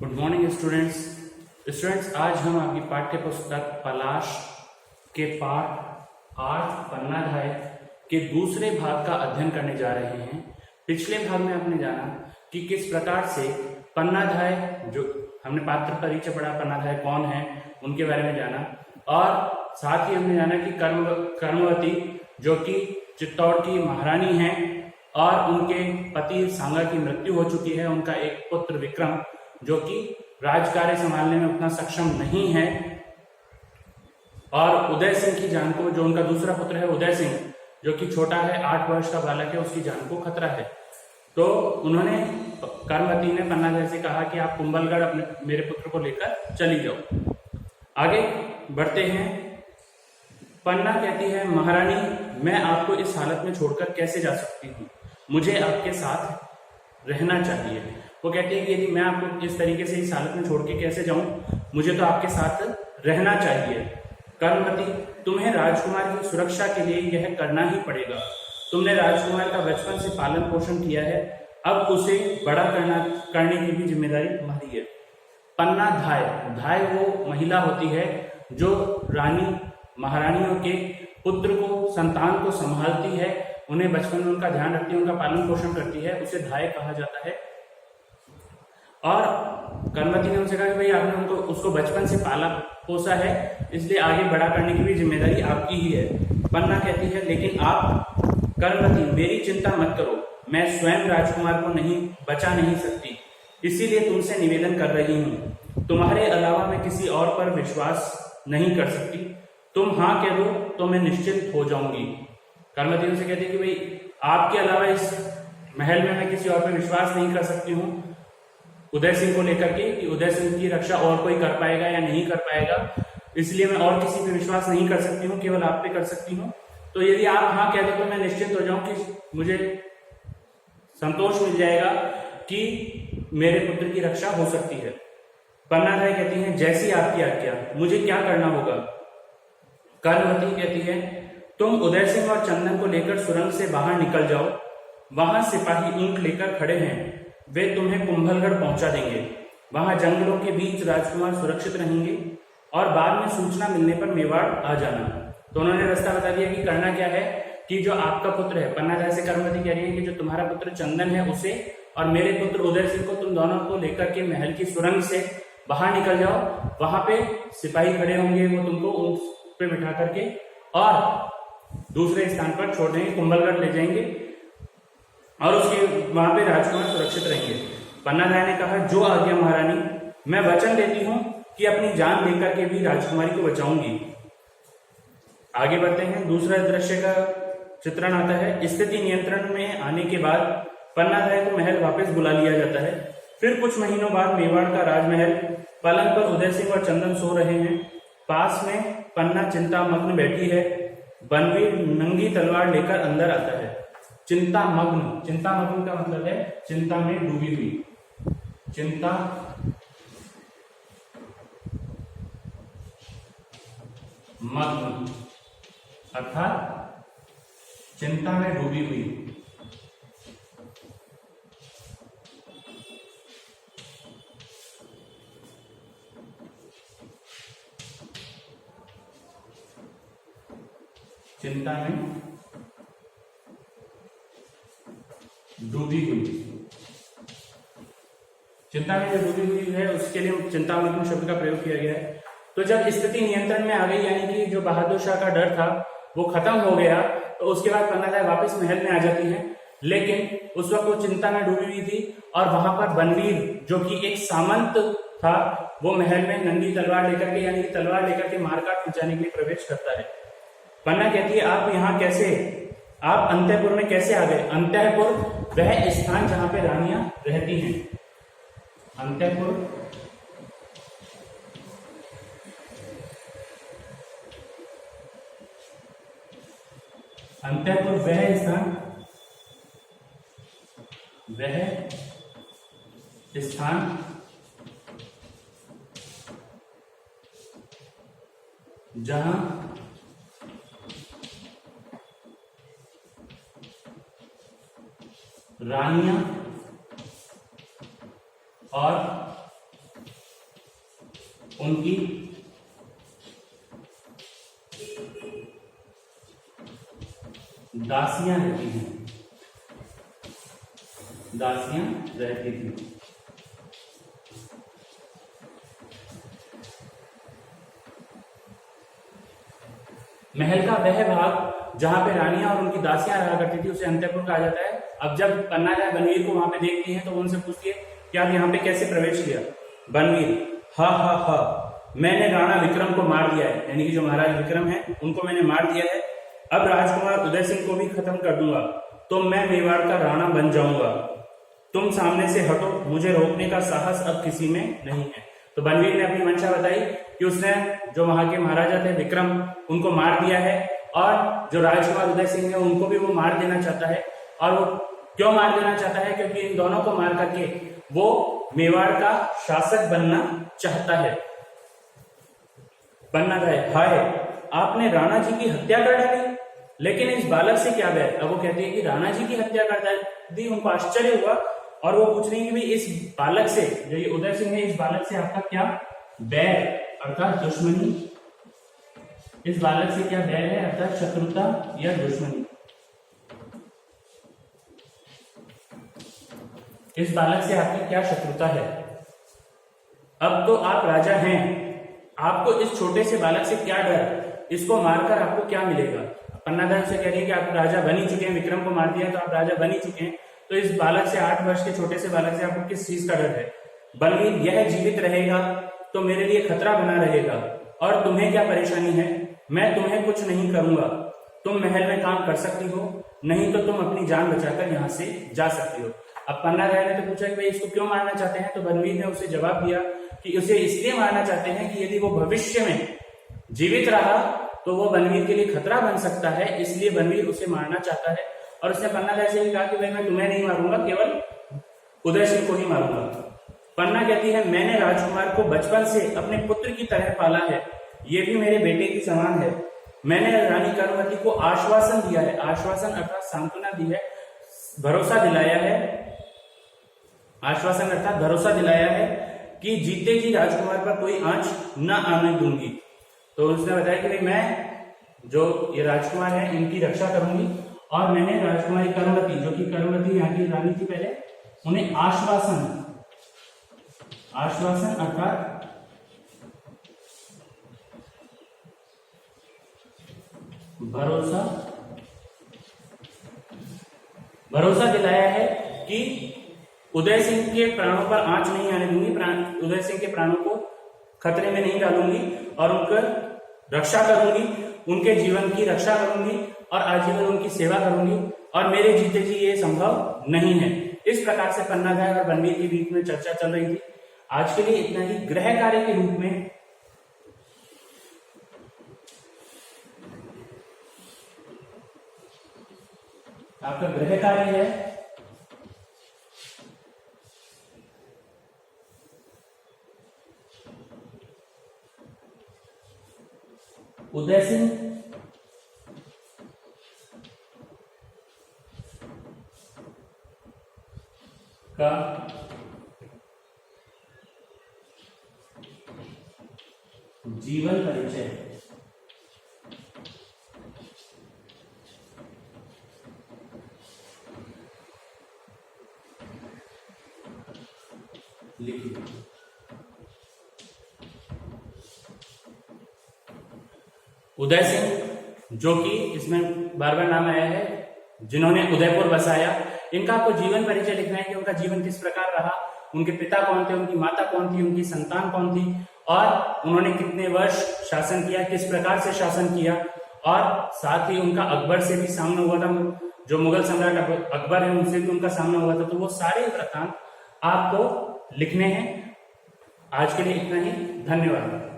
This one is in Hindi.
Good morning students. आज हम आपकी पाठ्य पुस्तक पलाश के पाठ 8 पन्नाध्याय के दूसरे भाग का अध्ययन करने जा रहे हैं। पिछले भाग में आपने जाना कि किस प्रकार से पन्नाध्याय, जो हमने पात्र परिचय पढ़ा, पन्नाध्याय कौन है उनके बारे में जाना, और साथ ही हमने जाना कि कर्मवती जो कि चित्तौड़ की महारानी हैं और उनके पति सांगा की मृत्यु हो चुकी है। उनका एक पुत्र विक्रम जो कि राजकार्य संभालने में उतना सक्षम नहीं है, और उदय सिंह की जान को, जो उनका दूसरा पुत्र है उदय सिंह जो कि छोटा है, 8 वर्ष का बालक है, उसकी जान को खतरा है। तो उन्होंने, कर्मवती ने पन्नाध्याय से कहा कि आप कुंभलगढ़ अपने मेरे पुत्र को लेकर चली जाओ। आगे बढ़ते हैं। पन्ना कहती है, महारानी मैं आपको इस हालत में छोड़कर कैसे जा सकती हूँ, मुझे आपके साथ रहना चाहिए। वो कहती है कि यदि मैं आपको इस तरीके से इस हालत में छोड़ के कैसे जाऊं, मुझे तो आपके साथ रहना चाहिए। कर्मवती, तुम्हें राजकुमार की सुरक्षा के लिए यह करना ही पड़ेगा। तुमने राजकुमार का बचपन से पालन पोषण किया है, अब उसे बड़ा करने की भी जिम्मेदारी तुम्हारी है। पन्ना धाय वो महिला होती है जो रानी महारानियों के पुत्र को, संतान को संभालती है, उन्हें बचपन में उनका ध्यान रखती है, उनका पालन पोषण करती है, उसे धाय कहा जाता है। और कर्मवती ने उनसे कहा कि भाई आपने उसको बचपन से पाला पोसा है, इसलिए आगे बड़ा करने की भी जिम्मेदारी आपकी ही है। पन्ना कहती है, लेकिन आप कर्मवती मेरी चिंता मत करो, मैं स्वयं राजकुमार को बचा नहीं सकती, इसीलिए तुमसे निवेदन कर रही हूँ। तुम्हारे अलावा मैं किसी और पर विश्वास नहीं कर सकती। तुम हाँ कह दो तो मैं निश्चिंत हो जाऊंगी। कर्मवती उनसे कहती है कि भाई आपके अलावा इस महल में मैं किसी और पर विश्वास नहीं कर सकती हूँ, उदय सिंह को लेकर के, कि उदय सिंह की रक्षा और कोई कर पाएगा या नहीं कर पाएगा, इसलिए मैं और किसी पे विश्वास नहीं कर सकती हूँ, केवल आप पे कर सकती हूँ। तो यदि आप हाँ कह दो तो मैं निश्चिंत हो जाऊं कि मुझे संतोष मिल जाएगा कि मेरे पुत्र की रक्षा हो सकती है। पन्नाधाय कहती है, जैसी आपकी आज्ञा, मुझे क्या करना होगा। कर्मवती कहती है, तुम उदय सिंह और चंदन को लेकर सुरंग से बाहर निकल जाओ, वहां सिपाही ऊंट लेकर खड़े हैं, वे तुम्हें कुंभलगढ़ पहुंचा देंगे। वहां जंगलों के बीच राजकुमार सुरक्षित रहेंगे और बाद में सूचना मिलने पर मेवाड़ आ जाना। तो उन्होंने रास्ता बता दिया कि करना क्या है, कि जो आपका पुत्र है, पन्नाधाय से कर्मवती कह रही है कि जो तुम्हारा पुत्र चंदन है उसे और मेरे पुत्र उदय सिंह को, तुम दोनों को लेकर के महल की सुरंग से बाहर निकल जाओ। वहां पे सिपाही खड़े होंगे, वो तुमको ऊंट पे बिठा करके और दूसरे स्थान पर छोड़ देंगे, कुंभलगढ़ ले जाएंगे और उसके वहां पे राजकुमार सुरक्षित रहेंगे। पन्नाधाय ने कहा, जो आज्ञा महारानी, मैं वचन देती हूँ कि अपनी जान लेकर के भी राजकुमारी को बचाऊंगी। आगे बढ़ते हैं। दूसरा दृश्य का चित्रण आता है। स्थिति नियंत्रण में आने के बाद पन्नाधाय को महल वापस बुला लिया जाता है। फिर कुछ महीनों बाद मेवाड़ का राजमहल, पलंग पर उदय सिंह और चंदन सो रहे हैं, पास में पन्ना चिंतामग्न बैठी है। बनवीर नंगी तलवार लेकर अंदर आता है। चिंतामग्न का मतलब है चिंता में डूबी हुई, चिंता मग्न अर्थात चिंता में डूबी हुई। चिंता में डूबी हुई, चिंता में जो डूबी हुई है उसके लिए चिंतामग्न शब्द का प्रयोग किया गया है। तो जब स्थिति नियंत्रण में आ गई, यानी कि जो बहादुर शाह का डर था वो खत्म हो गया, तो उसके बाद पन्नाधाय वापस महल में आ जाती है। लेकिन उस वक्त वो चिंता में डूबी हुई थी और वहां पर बनवीर जो कि एक सामंत था, वो महल में नंगी तलवार लेकर के, यानी कि तलवार लेकर के मारकाट मचाने के लिए प्रवेश करता है। पन्ना कहती है, आप यहाँ कैसे, आप अंतःपुर में कैसे आ गए। अंतःपुर वह स्थान जहां पे रानियां रहती हैं। अंतःपुर वह स्थान जहां रानियां और उनकी दासियां रहती हैं, दासियां रहती थी। महल का वह भाग जहां पे रानियां और उनकी दासियां रहा करती थी उसे अंतःपुर कहा जाता है। अब जब पन्ना राय बनवीर को वहां पे देखती है तो उनसे पूछती है कि आप यहाँ पे कैसे प्रवेश किया। बनवीर, हा हा हा, मैंने राणा विक्रम को मार दिया है, यानी कि जो महाराज विक्रम है उनको मैंने मार दिया है। अब राजकुमार उदय सिंह को भी खत्म कर दूंगा तो मैं मेवाड़ का राणा बन जाऊंगा। तुम सामने से हटो, मुझे रोकने का साहस अब किसी में नहीं है। तो बनवीर ने अपनी मंशा बताई कि उसने जो वहां के महाराजा थे विक्रम उनको मार दिया है और जो राजकुमार उदय सिंह है उनको भी वो मार देना चाहता है। और वो क्यों मार देना चाहता है? क्योंकि इन दोनों को मार करके वो मेवाड़ का शासक बनना चाहता है। बनना चाहे, हाय आपने राणा जी की हत्या कर डाली, लेकिन इस बालक से क्या बैर? अब वो कहती है कि राणा जी की हत्या कर दी। उनको आश्चर्य हुआ और वो पूछ रही है कि भाई इस बालक से, जो ये उदय सिंह है, इस बालक से आपका क्या बैर अर्थात दुश्मनी, इस बालक से क्या बैर है अर्थात शत्रुता या दुश्मनी। इस बालक से आपकी क्या शत्रुता है? अब तो आप राजा हैं, आपको इस छोटे से बालक से क्या डर? इसको मारकर आपको क्या मिलेगा? पन्नादार से कह रही है कि आप राजा बन ही चुके हैं, विक्रम को मार दिया तो आप राजा बन ही चुके हैं, तो इस बालक से 8 वर्ष के छोटे से बालक से आपको किस चीज का डर है? बनवीर, यह जीवित रहेगा तो मेरे लिए खतरा बना रहेगा, और तुम्हें क्या परेशानी है? मैं तुम्हें कुछ नहीं करूंगा, तुम महल में काम कर सकती हो, नहीं तो तुम अपनी जान बचाकर यहाँ से जा सकती हो। अब पन्ना राय ने तो पूछा कि भाई इसको क्यों मारना चाहते हैं? तो बनवीर ने उसे जवाब दिया कि उसे इसलिए मारना चाहते हैं कि यदि वो भविष्य में जीवित रहा तो वो बनवीर के लिए खतरा बन सकता है, इसलिए बनवीर उसे मारना चाहता है। और उसने पन्ना राय से भी कहा कि भाई मैं तुम्हें नहीं मारूंगा, केवल उदय सिंह को ही मारूंगा। पन्ना कहती है, मैंने राजकुमार को बचपन से अपने पुत्र की तरह पाला है, ये भी मेरे बेटे की समान है। मैंने रानी कर्मवती को आश्वासन दिया है, आश्वासन अर्थात सांत्वना दी है, भरोसा दिलाया है, आश्वासन अर्थात भरोसा दिलाया है कि जीते जी राजकुमार पर कोई आंच न आने दूंगी। तो उसने बताया कि भाई मैं जो ये राजकुमार है इनकी रक्षा करूंगी, और मैंने राजकुमारी कर्मवती, जो कि कर्मवती यहाँ की रानी थी पहले, उन्हें आश्वासन, आश्वासन अर्थात भरोसा दिलाया है कि उदय सिंह के प्राणों पर आंच नहीं आने दूंगी, उदय सिंह के प्राणों को खतरे में नहीं डालूंगी, और उनका रक्षा करूंगी, उनके जीवन की रक्षा करूंगी और आजीवन उनकी सेवा करूंगी, और मेरे जीते जी ये संभव नहीं है। इस प्रकार से पन्ना राय और बनवीर के बीच में चर्चा चल रही थी। आज के लिए इतना ही। गृह कार्य के रूप में आपका गृह कार्य है उदय सिंह का जीवन परिचय, लिखिए। उदय सिंह, जो कि इसमें बार बार नाम आया है, जिन्होंने उदयपुर बसाया, इनका आपको जीवन परिचय लिखना है कि उनका जीवन किस प्रकार रहा, उनके पिता कौन थे, उनकी माता कौन थी, उनकी संतान कौन थी, और उन्होंने कितने वर्ष शासन किया, किस प्रकार से शासन किया, और साथ ही उनका अकबर से भी सामना हुआ था, जो मुगल सम्राट अकबर है उनसे भी उनका सामना हुआ था। तो वो सारे वृत्तांत आपको लिखने हैं। आज के लिए इतना ही, धन्यवाद।